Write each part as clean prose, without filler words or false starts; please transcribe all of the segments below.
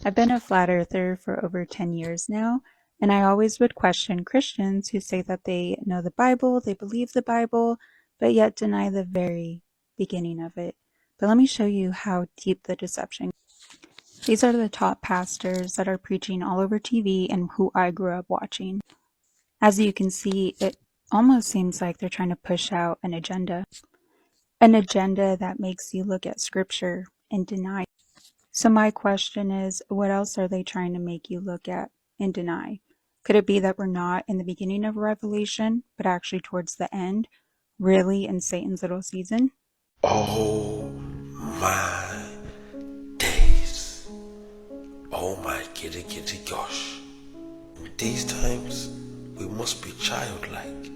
I've been a flat earther for over 10 years now, and I always would question Christians who say that they know the Bible, they believe the Bible, but yet deny the very beginning of it. But let me show you how deep the deception. These are the top pastors that are preaching all over TV and who I grew up watching. As you can see, it almost seems like they're trying to push out an agenda that makes you look at scripture and deny. So my question is, what else are they trying to make you look at and deny? Could it be that we're not in the beginning of Revelation, but actually towards the end, really in Satan's little season? Oh my days. Oh my giddy gosh. In these times, we must be childlike.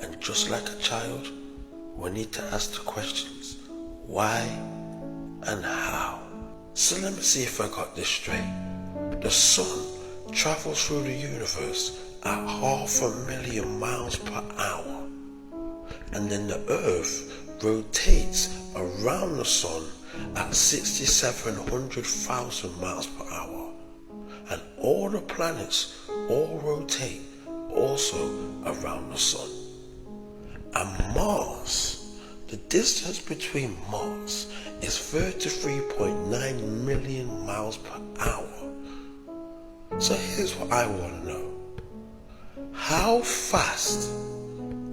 And just like a child, we need to ask the questions, why and how. So let me see if I got this straight. The sun travels through the universe at 500,000 miles per hour. And then the earth rotates around the sun at 6,700,000 miles per hour. And all the planets all rotate also around the sun. And Mars, the distance between Mars is 33.9 million miles per hour. So here's what I want to know. How fast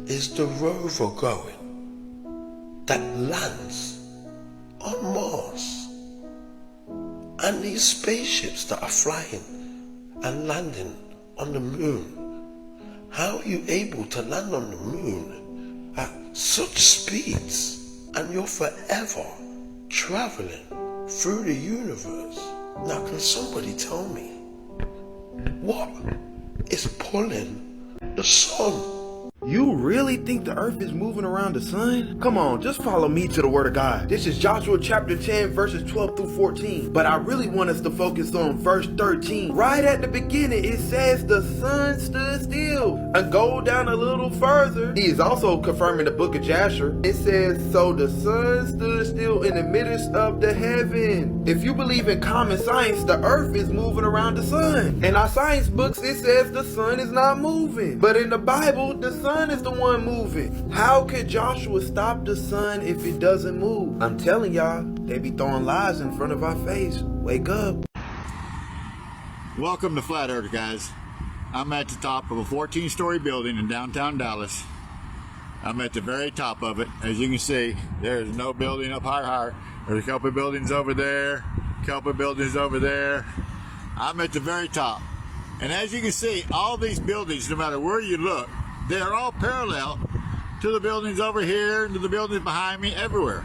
is the rover going that lands on Mars? And these spaceships that are flying and landing on the moon, how are you able to land on the moon at such speeds, and you're forever traveling through the universe? Now can somebody tell me what is pulling the sun? You really think the earth is moving around the sun? Come on, just follow me to the word of God. This is Joshua chapter 10 verses 12 through 14. But I really want us to focus on verse 13. Right at the beginning it says the sun stood still. And go down a little further. He is also confirming the book of Jasher. It says, so the sun stood still in the midst of the heaven. If you believe in common science, the earth is moving around the sun. In our science books it says the sun is not moving. But in the Bible, the sun is the one moving. How could Joshua stop the sun if it doesn't move? I'm telling y'all, they be throwing lies in front of our face. Wake up. Welcome to Flat Earth, guys. I'm at the top of a 14-story building in downtown Dallas. I'm at the very top of it. As you can see, there's no building up higher. There's a couple of buildings over there, a couple of buildings over there. I'm at the very top. And as you can see, all these buildings, no matter where you look, they are all parallel to the buildings over here and to the buildings behind me, everywhere.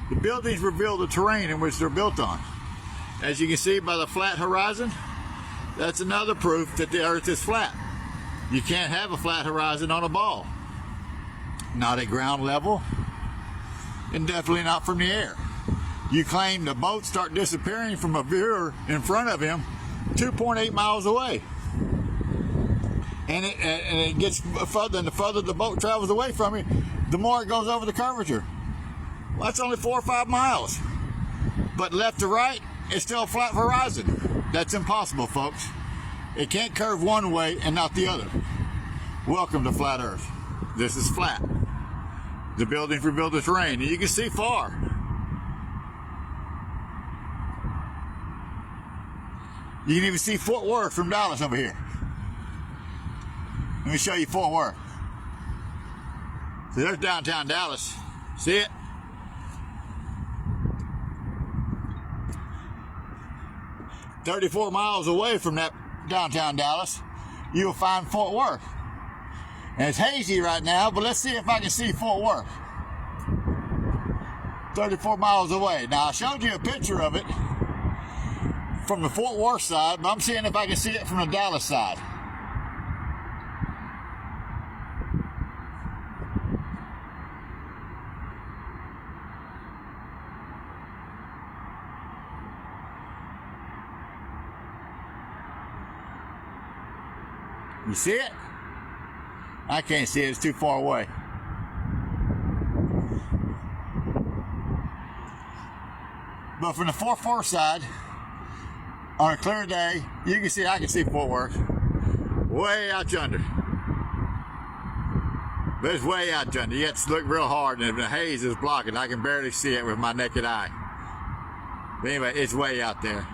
The buildings reveal the terrain in which they're built on. As you can see by the flat horizon, that's another proof that the earth is flat. You can't have a flat horizon on a ball. Not at ground level, and definitely not from the air. You claim the boats start disappearing from a viewer in front of him 2.8 miles away. And it gets further, and the further the boat travels away from you, the more it goes over the curvature. Well, that's only 4 or 5 miles. But left to right, it's still a flat horizon. That's impossible, folks. It can't curve one way and not the other. Welcome to Flat Earth. This is flat. The buildings reveal the terrain, and you can see far. You can even see Fort Worth from Dallas over here. Let me show you Fort Worth. So there's downtown Dallas. See it? "34 miles away from that downtown Dallas, you'll find Fort Worth. And it's hazy right now, but let's see if I can see Fort Worth. 34 miles away. Now, I showed you a picture of it from the Fort Worth side, but I'm seeing if I can see it from the Dallas side. You see it? I can't see it, it's too far away. But from the Fort Worth side, On a clear day, you can see, I can see Fort Worth way out yonder. But it's way out yonder. You have to look real hard, and the haze is blocking. I can barely see it with my naked eye. But anyway, it's way out there.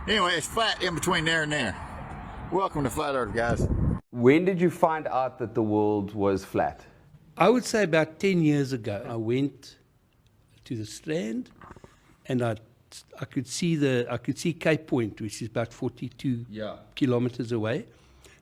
Anyway, it's flat in between there and there. Welcome to Flat Earth, guys. When did you find out that the world was flat? I would say about 10 years ago. I went to the Strand, and I could see Cape Point, which is about 42 kilometers away.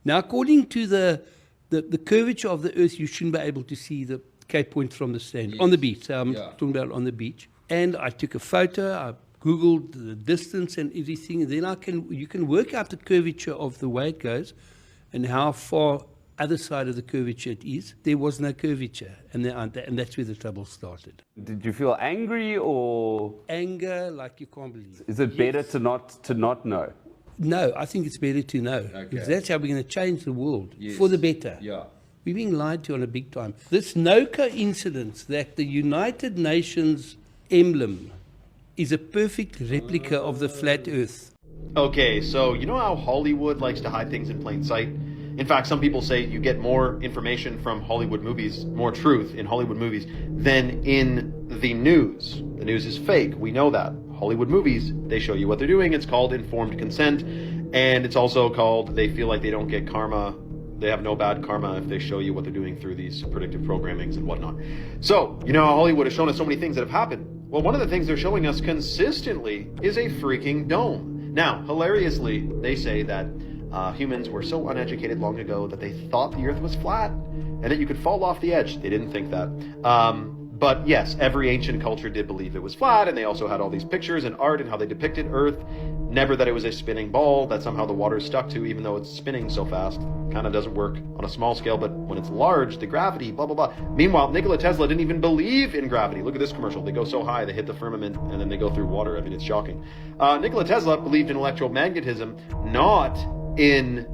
Now, according to the curvature of the Earth, you shouldn't be able to see the Cape Point from the Strand on the beach. So I'm talking about on the beach. And I took a photo. I Googled the distance and everything. And then you can work out the curvature of the way it goes, and how far other side of the curvature it is. There was no curvature, and that's where the trouble started. Did you feel angry or anger, like you can't believe? Is it better to not know? No, I think it's better to know, because that's how we're going to change the world for the better. Yeah. We're being lied to on a big time. There's no coincidence that the United Nations emblem is a perfect replica of the flat Earth. Okay, so you know how Hollywood likes to hide things in plain sight? In fact, some people say you get more information from Hollywood movies, more truth in Hollywood movies, than in the news. The news is fake. We know that. Hollywood movies, they show you what they're doing. It's called informed consent. And it's also called, they feel like they don't get karma. They have no bad karma if they show you what they're doing through these predictive programmings and whatnot. So, you know how Hollywood has shown us so many things that have happened? Well, one of the things they're showing us consistently is a freaking dome. Now, hilariously, they say that humans were so uneducated long ago that they thought the Earth was flat and that you could fall off the edge. They didn't think that. But yes, every ancient culture did believe it was flat, and they also had all these pictures and art and how they depicted Earth. Never that it was a spinning ball that somehow the water is stuck to, even though it's spinning so fast. Kind of doesn't work on a small scale, but when it's large, the gravity, blah, blah, blah. Meanwhile, Nikola Tesla didn't even believe in gravity. Look at this commercial. They go so high, they hit the firmament, and then they go through water. I mean, it's shocking. Nikola Tesla believed in electromagnetism, not in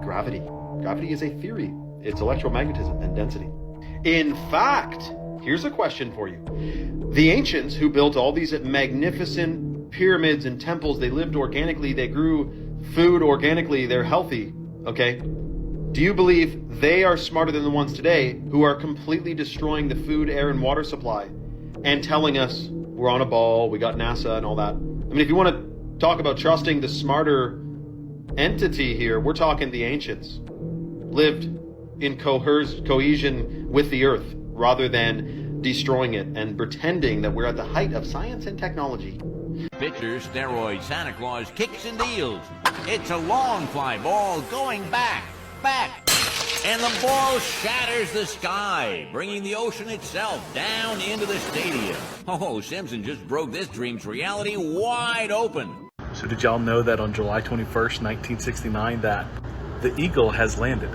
gravity. Gravity is a theory. It's electromagnetism and density. In fact, here's a question for you. The ancients who built all these magnificent pyramids and temples, they lived organically, they grew food organically, they're healthy, okay? Do you believe they are smarter than the ones today who are completely destroying the food, air, and water supply and telling us we're on a ball, we got NASA and all that? I mean, if you want to talk about trusting the smarter entity here, we're talking the ancients. Lived in cohesion with the earth rather than destroying it and pretending that we're at the height of science and technology. Pictures, steroids, Santa Claus, kicks and deals. It's a long fly ball going back, and the ball shatters the sky, bringing the ocean itself down into the stadium. Oh, Simpson just broke this dream's reality wide open. So did y'all know that on July 21st, 1969, that the Eagle has landed?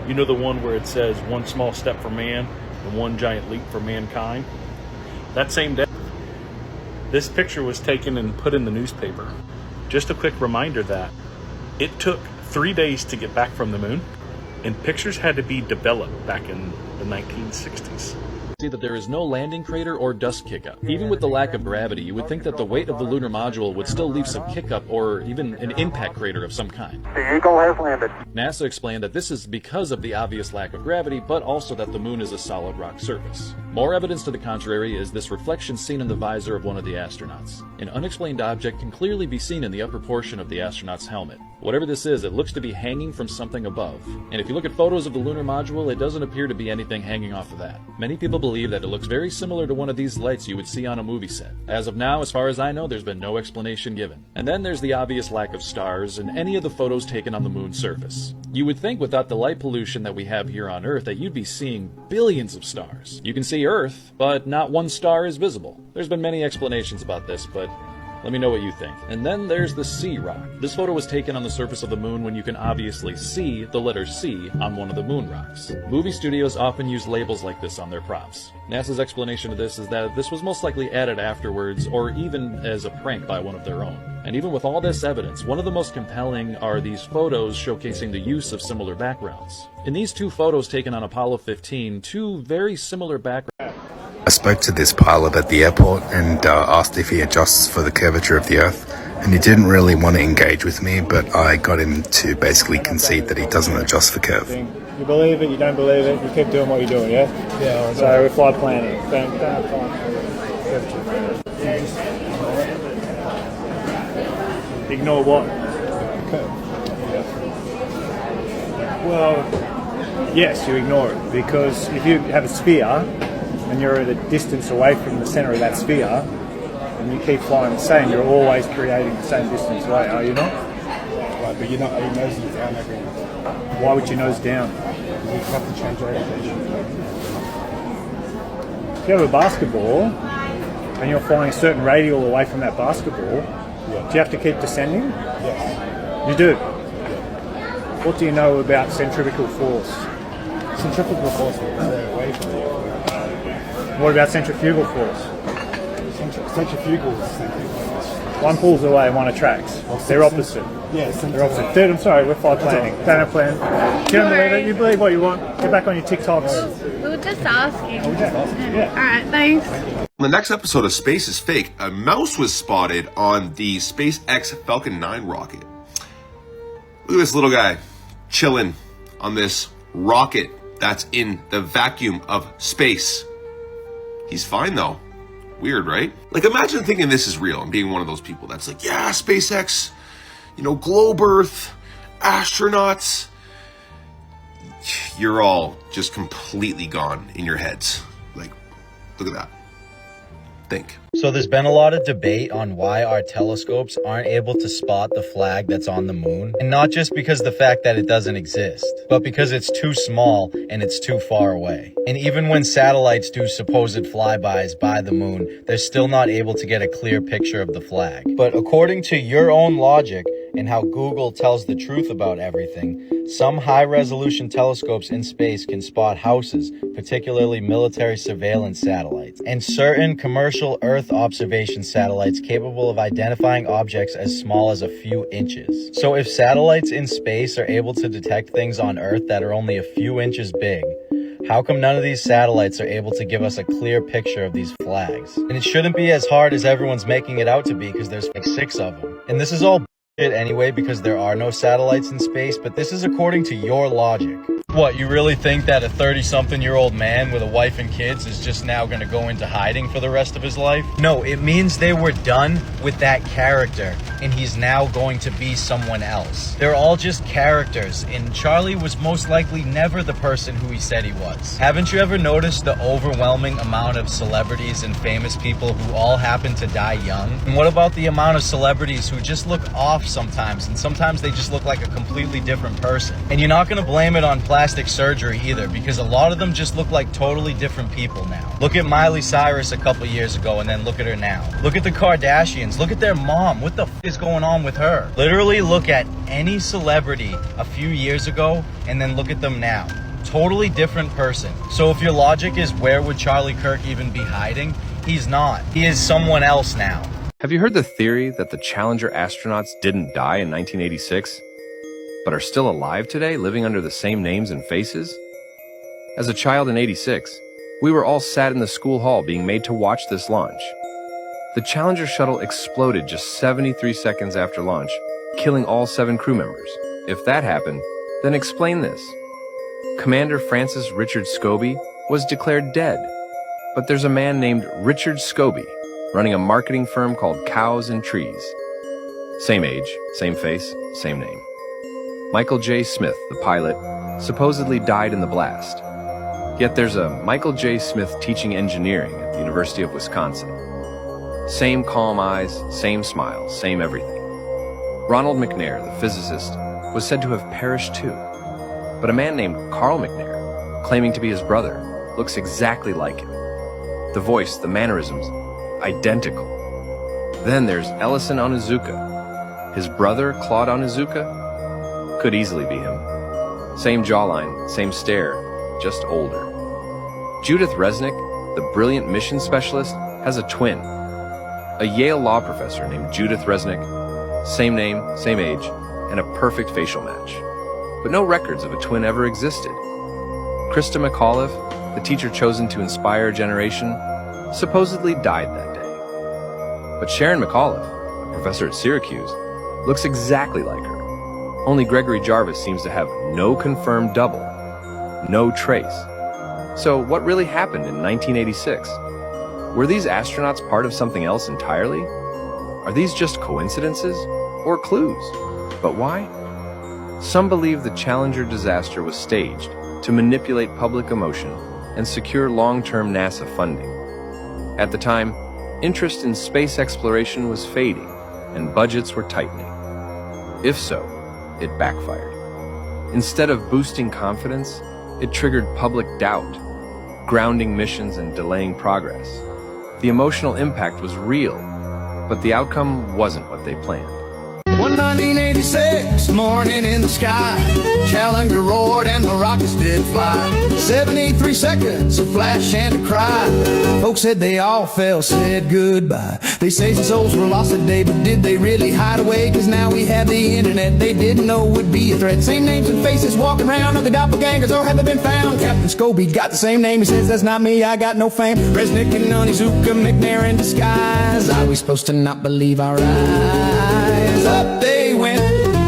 You know the one where it says one small step for man and one giant leap for mankind? That same day, this picture was taken and put in the newspaper. Just a quick reminder that it took 3 days to get back from the moon, and pictures had to be developed back in the 1960s. See that there is no landing crater or dust kickup. Even with the lack of gravity, you would think that the weight of the lunar module would still leave some kickup or even an impact crater of some kind. The Eagle has landed. NASA explained that this is because of the obvious lack of gravity, but also that the moon is a solid rock surface. More evidence to the contrary is this reflection seen in the visor of one of the astronauts. An unexplained object can clearly be seen in the upper portion of the astronaut's helmet. Whatever this is, it looks to be hanging from something above. And if you look at photos of the lunar module, it doesn't appear to be anything hanging off of that. Many people believe that it looks very similar to one of these lights you would see on a movie set. As of now, as far as I know, there's been no explanation given. And then there's the obvious lack of stars in any of the photos taken on the moon's surface. You would think without the light pollution that we have here on Earth that you'd be seeing billions of stars. You can see Earth, but not one star is visible. There's been many explanations about this, but let me know what you think. And then there's the C rock. This photo was taken on the surface of the moon when you can obviously see the letter C on one of the moon rocks. Movie studios often use labels like this on their props. NASA's explanation of this is that this was most likely added afterwards or even as a prank by one of their own. And even with all this evidence, one of the most compelling are these photos showcasing the use of similar backgrounds. In these two photos taken on Apollo 15, two very similar backgrounds. I spoke to this pilot at the airport and asked if he adjusts for the curvature of the Earth, and he didn't really want to engage with me, but I got him to basically concede that he doesn't adjust for curve. You believe it, you don't believe it, you keep doing what you're doing, yeah? Yeah. So we fly planning. Don't have time for ignore what? Well, yes, you ignore it, because if you have a sphere and you're at a distance away from the centre of that sphere and you keep flying the same, you're always creating the same distance away, are you not? Right, but you're not nosing down every. Why would you nose down? You have to change orientation. If you have a basketball and you're flying a certain radial away from that basketball, do you have to keep descending? Yes. You do? What do you know about centrifugal force? Centrifugal force is away from you. What about centrifugal force? Centrifugal is centrifugal force. One pulls away and one attracts. They're opposite. Yeah, they're opposite. Dude, I'm sorry, we're fly planning. Don't have plan. You don't believe it? You believe what you want. Get back on your TikToks. We were just asking. Yeah. Alright, thanks. On the next episode of Space is Fake, a mouse was spotted on the SpaceX Falcon 9 rocket. Look at this little guy chilling on this rocket that's in the vacuum of space. He's fine though. Weird, right? Like, imagine thinking this is real and being one of those people that's like, yeah, SpaceX, globe Earth, astronauts. You're all just completely gone in your heads. Like, look at that. Think. So there's been a lot of debate on why our telescopes aren't able to spot the flag that's on the moon. And not just because of the fact that it doesn't exist, but because it's too small and it's too far away. And even when satellites do supposed flybys by the moon, they're still not able to get a clear picture of the flag. But according to your own logic and how Google tells the truth about everything, some high-resolution telescopes in space can spot houses, particularly military surveillance satellites, and certain commercial Earth observation satellites capable of identifying objects as small as a few inches. So if satellites in space are able to detect things on Earth that are only a few inches big, how come none of these satellites are able to give us a clear picture of these flags? And it shouldn't be as hard as everyone's making it out to be, because there's like 6 of them. And this is all anyway, because there are no satellites in space, but this is according to your logic. What, you really think that a 30-something-year-old man with a wife and kids is just now going to go into hiding for the rest of his life? No, it means they were done with that character, and he's now going to be someone else. They're all just characters, and Charlie was most likely never the person who he said he was. Haven't you ever noticed the overwhelming amount of celebrities and famous people who all happen to die young? And what about the amount of celebrities who just look off sometimes, and sometimes they just look like a completely different person? And you're not going to blame it on plastic surgery either, because a lot of them just look like totally different people now. Look at Miley Cyrus a couple years ago, and then look at her now. Look at the Kardashians. Look at their mom. What the f is going on with her? Literally look at any celebrity a few years ago, and then look at them now. Totally different person. So if your logic is, where would Charlie Kirk even be hiding? He's not. He is someone else now. Have you heard the theory that the Challenger astronauts didn't die in 1986? But are still alive today, living under the same names and faces? As a child in '86, we were all sat in the school hall being made to watch this launch. The Challenger shuttle exploded just 73 seconds after launch, killing all 7 crew members. If that happened, then explain this. Commander Francis Richard Scobie was declared dead, but there's a man named Richard Scobie running a marketing firm called Cows and Trees. Same age, same face, same name. Michael J. Smith, the pilot, supposedly died in the blast. Yet there's a Michael J. Smith teaching engineering at the University of Wisconsin. Same calm eyes, same smile, same everything. Ronald McNair, the physicist, was said to have perished too. But a man named Carl McNair, claiming to be his brother, looks exactly like him. The voice, the mannerisms, identical. Then there's Ellison Onizuka. His brother, Claude Onizuka, could easily be him. Same jawline, same stare, just older. Judith Resnick, the brilliant mission specialist, has a twin. A Yale law professor named Judith Resnick, same name, same age, and a perfect facial match. But no records of a twin ever existed. Krista McAuliffe, the teacher chosen to inspire a generation, supposedly died that day. But Sharon McAuliffe, a professor at Syracuse, looks exactly like her. Only Gregory Jarvis seems to have no confirmed double, no trace. So what really happened in 1986? Were these astronauts part of something else entirely? Are these just coincidences or clues? But why? Some believe the Challenger disaster was staged to manipulate public emotion and secure long-term NASA funding. At the time, interest in space exploration was fading and budgets were tightening. If so, it backfired. Instead of boosting confidence, it triggered public doubt, grounding missions and delaying progress. The emotional impact was real, but the outcome wasn't what they planned. One 1986 morning in the sky, Challenger roared and the rockets did fly. 73 seconds, a flash and a cry. Folks said they all fell, said goodbye. They say some souls were lost today, but did they really hide away? Cause now we have the internet, they didn't know would be a threat. Same names and faces walking around, are the doppelgangers or have they been found? Captain Scobie got the same name, he says that's not me, I got no fame. Resnick and Onizuka, McNair in disguise. Are we supposed to not believe our eyes? Up they went,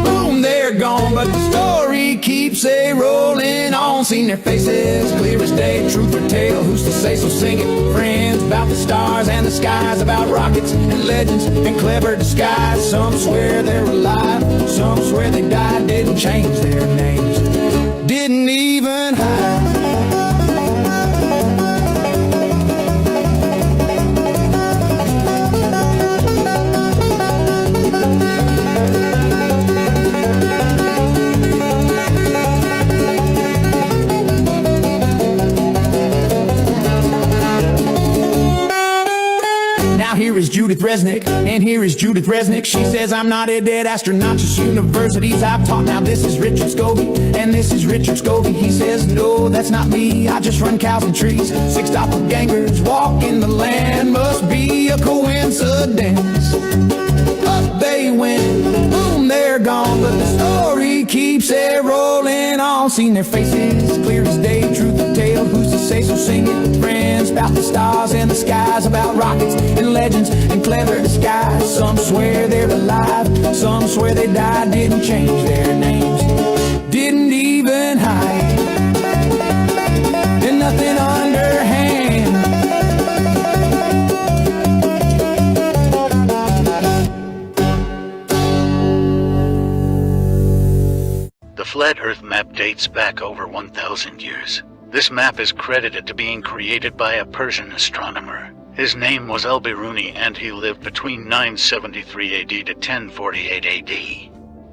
boom, they're gone, but the story keeps a-rolling on. Seen their faces clear as day, truth or tale, who's to say, so sing it. Friends about the stars and the skies, about rockets and legends and clever disguise. Some swear they're alive, some swear they died, didn't change their names, didn't even hide. Here is Judith Resnick, and here is Judith Resnick. She says I'm not a dead astronaut, just universities I've taught. Now this is Richard Scobie, and this is Richard Scobie. He says no, that's not me, I just run cows and trees. Six doppelgangers walk in the land, must be a coincidence. Up they went, boom, they're gone, but the story keeps it rolling on. Seen their faces clear as day, truth or tale, who's to say, so sing it. Friends about the stars and the skies, about rockets and legends and clever disguise. Some swear they're alive, some swear they died, didn't change their names, didn't even hide, and nothing underhand. The Flat Earth map dates back over 1,000 years. This map is credited to being created by a Persian astronomer. His name was Al-Biruni, and he lived between 973 AD to 1048 AD.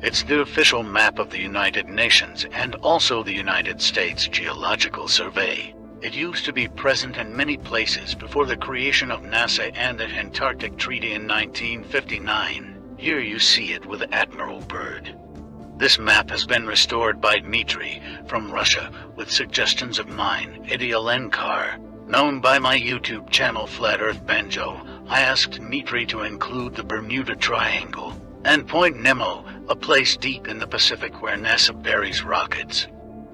It's the official map of the United Nations and also the United States Geological Survey. It used to be present in many places before the creation of NASA and the Antarctic Treaty in 1959. Here you see it with Admiral Byrd. This map has been restored by Dmitry from Russia with suggestions of mine, Idialenkar. Known by my YouTube channel Flat Earth Banjo, I asked Dmitry to include the Bermuda Triangle and Point Nemo, a place deep in the Pacific where NASA buries rockets.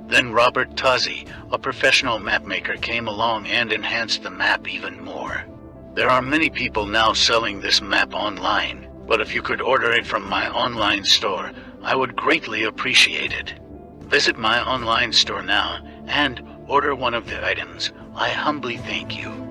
Then Robert Tozzi, a professional mapmaker, came along and enhanced the map even more. There are many people now selling this map online, but if you could order it from my online store, I would greatly appreciate it. Visit my online store now and order one of the items. I humbly thank you.